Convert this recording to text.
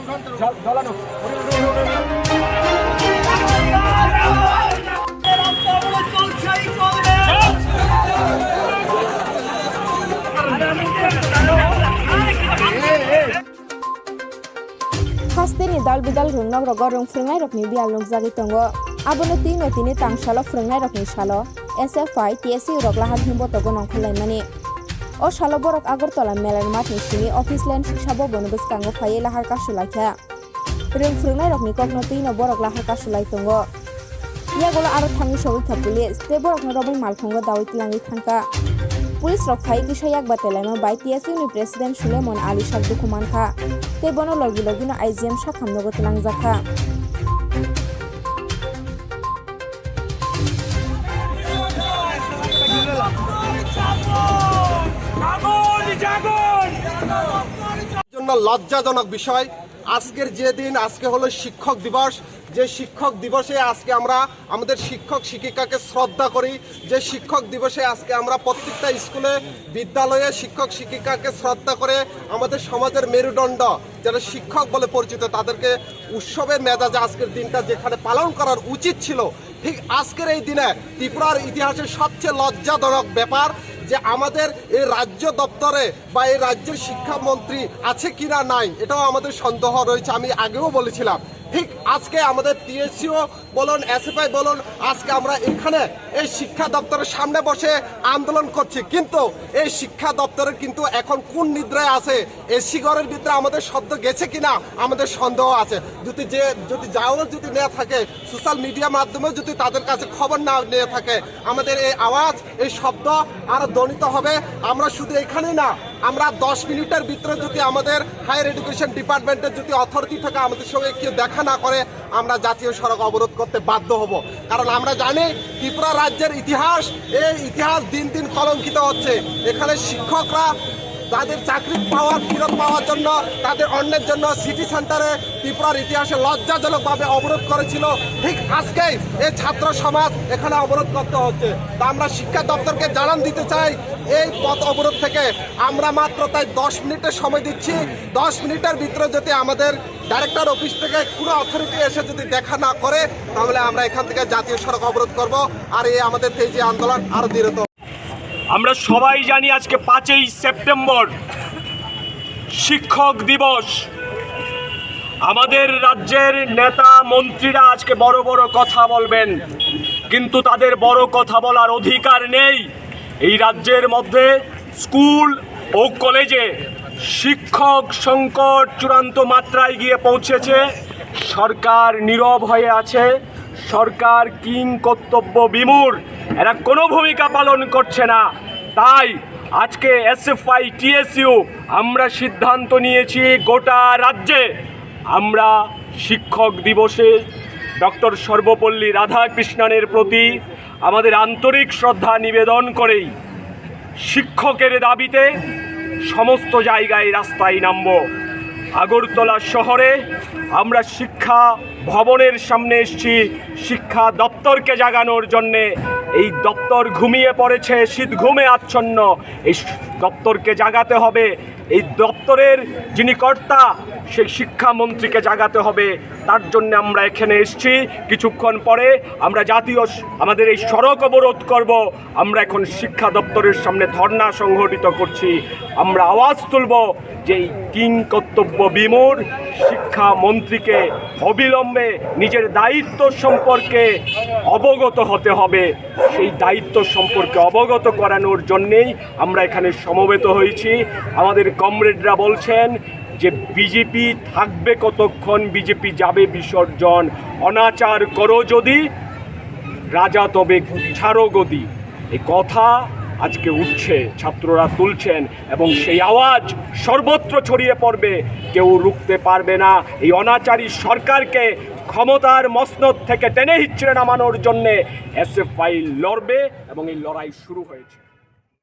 Hasteni dal bidal rungnak rogo rung frungai rokni bial nukjagui tongo abono tini tangsalo frungai rokni salo SFI TSU rok lahar himbo togo nongkholaimani o salo borok Agartala melar matni sini office land siksa bobono bwskango phaiye lahar kasulaikha rung frungai rokni kokno tino borok lahar kasulai tongo yagolo aro thangi sogikha police te borokno robai malkhongo dawi tilangi thangka police rok phai kisha yak batelano bai TSU ni president Suleiman Ali Sabdu Kumankha te bono logi no IGM sakhamno gotlangjaka জন্য লজ্জাজনক বিষয় আজকের যে দিন আজকে হলো শিক্ষক দিবস যে শিক্ষক দিবসে আজকে আমরা আমাদের শিক্ষক শিক্ষিকাকে শ্রদ্ধা করি যে শিক্ষক দিবসে আজকে আমরা প্রত্যেকটা স্কুলে বিদ্যালয়ে শিক্ষক শিক্ষিকাকে শ্রদ্ধা করে আমাদের সমাজের মেরুদণ্ড যারা শিক্ষক বলে পরিচিত তাদেরকে উৎসবের মেজাজে আজকের দিনটা যেখানে পালন করার উচিত ছিল ঠিক আজকের এই দিনে ত্রিপুরার ইতিহাসের সবচেয়ে লজ্জাজনক ব্যাপার যে আমাদের এই রাজ্য দপ্তরে বা এই রাজ্যের শিক্ষামন্ত্রী আছে কিনা নাই এটাও আমাদের সন্দেহ রয়েছে আমি আগেও বলেছিলাম ঠিক আজকে আমাদের টিএসইউ বলুন এসএফআই বলুন আজকে আমরা এখানে এই শিক্ষা দপ্তরের সামনে বসে আন্দোলন করছি কিন্তু এই শিক্ষা দপ্তরের কিন্তু এখন কোন নিদ্রায় আছে এসি ঘরের ভিতরে আমাদের শব্দ গেছে কিনা আমাদের সন্দেহ আছে যদি যাও যদি নেওয়া থাকে সোশ্যাল মিডিয়ার মাধ্যমে যদি তাদের কাছে খবর না নিয়ে থাকে আমাদের এই আওয়াজ এই শব্দ আরো ধ্বনিত হবে আমরা শুধু এখানেই না আমরা 10 মিনিটের ভিতরে যদি আমাদের হায়ার এডুকেশন ডিপার্টমেন্টের যদি অথরিটি থাকে আমাদের সঙ্গে কেউ দেখা না করে আমরা জাতীয় সড়ক অবরোধ করতে বাধ্য হব কারণ আমরা জানি ত্রিপুরা রাজ্যের ইতিহাস এই ইতিহাস দিন দিন কলঙ্কিত হচ্ছে এখানে শিক্ষকরা তাদের চাকরি ফেরত পাওয়ার জন্য তাদের অন্যের জন্য সিটি সেন্টারে ত্রিপুরার ইতিহাসে লজ্জাজনকভাবে অবরোধ করেছিল ঠিক আজকেই এই ছাত্র সমাজ এখানে অবরোধ করতে হচ্ছে তা আমরা শিক্ষা দপ্তরকে জানান দিতে চাই এই পথ অবরোধ থেকে আমরা মাত্র তাই 10 মিনিটের সময় দিচ্ছি 10 মিনিটের ভিতরে যদি আমাদের ডাইরেক্টর অফিস থেকে কোনো অথরিটি এসে যদি দেখা না করে তাহলে আমরা এখান থেকে জাতীয় সড়ক অবরোধ করব আর এই আমাদের তেজি আন্দোলন আরো দৃঢ় আমরা সবাই জানি আজকে 5ই সেপ্টেম্বর শিক্ষক দিবস আমাদের রাজ্যের নেতা মন্ত্রীরা আজকে বড় বড় কথা বলবেন কিন্তু তাদের বড় কথা বলার অধিকার নেই এই রাজ্যের মধ্যে স্কুল ও কলেজে শিক্ষক সংকট চূড়ান্ত মাত্রায় গিয়ে পৌঁছেছে সরকার নীরব হয়ে আছে সরকার কিং কর্তব্য বিমূঢ় এরা কোনো ভূমিকা পালন করছে না তাই আজকে এসএফআই টিএসইউ আমরা সিদ্ধান্ত নিয়েছি গোটা রাজ্যে আমরা শিক্ষক দিবসে ডক্টর সর্বপল্লী রাধাকৃষ্ণনের প্রতি আমাদের আন্তরিক শ্রদ্ধা নিবেদন করেই শিক্ষকের দাবিতে সমস্ত জায়গায় রাস্তায় নামব আগরতলা শহরে আমরা শিক্ষা ভবনের সামনে এসেছি শিক্ষা দপ্তরকে জাগানোর জন্যে এই দপ্তর ঘুমিয়ে পড়েছে শীত ঘুমে আচ্ছন্ন এই দপ্তরকে জাগাতে হবে এই দপ্তরের যিনি কর্তা সেই শিক্ষামন্ত্রীকে জাগাতে হবে তার জন্য আমরা এখানে এসেছি কিছুক্ষণ পরে আমরা আমাদের এই সড়ক অবরোধ করব আমরা এখন শিক্ষা দপ্তরের সামনে ধর্ণা সংগঠিত করছি আমরা আওয়াজ তুলব যে এই কিং কর্তব্য বিমূঢ় শিক্ষামন্ত্রীকে অবিলম্বে নিজের দায়িত্ব সম্পর্কে অবগত হতে হবে সেই দায়িত্ব সম্পর্কে অবগত করানোর জন্যেই আমরা এখানে সমবেত হয়েছি আমাদের কমরেডরা বলছেন যে বিজেপি থাকবে কতক্ষণ বিজেপি যাবে বিসর্জন অনাচার করো যদি রাজা তবে ছাড়ো গদি এই কথা আজকে উঠছে ছাত্ররা তুলছেন এবং সেই আওয়াজ সর্বত্র ছড়িয়ে পড়বে কেউ রুখতে পারবে না এই অনাচারী সরকারকে ক্ষমতার মসনদ থেকে টেনে হিচড়ে নামানোর জন্যে এসএফআই লড়বে এবং এই লড়াই শুরু হয়েছে।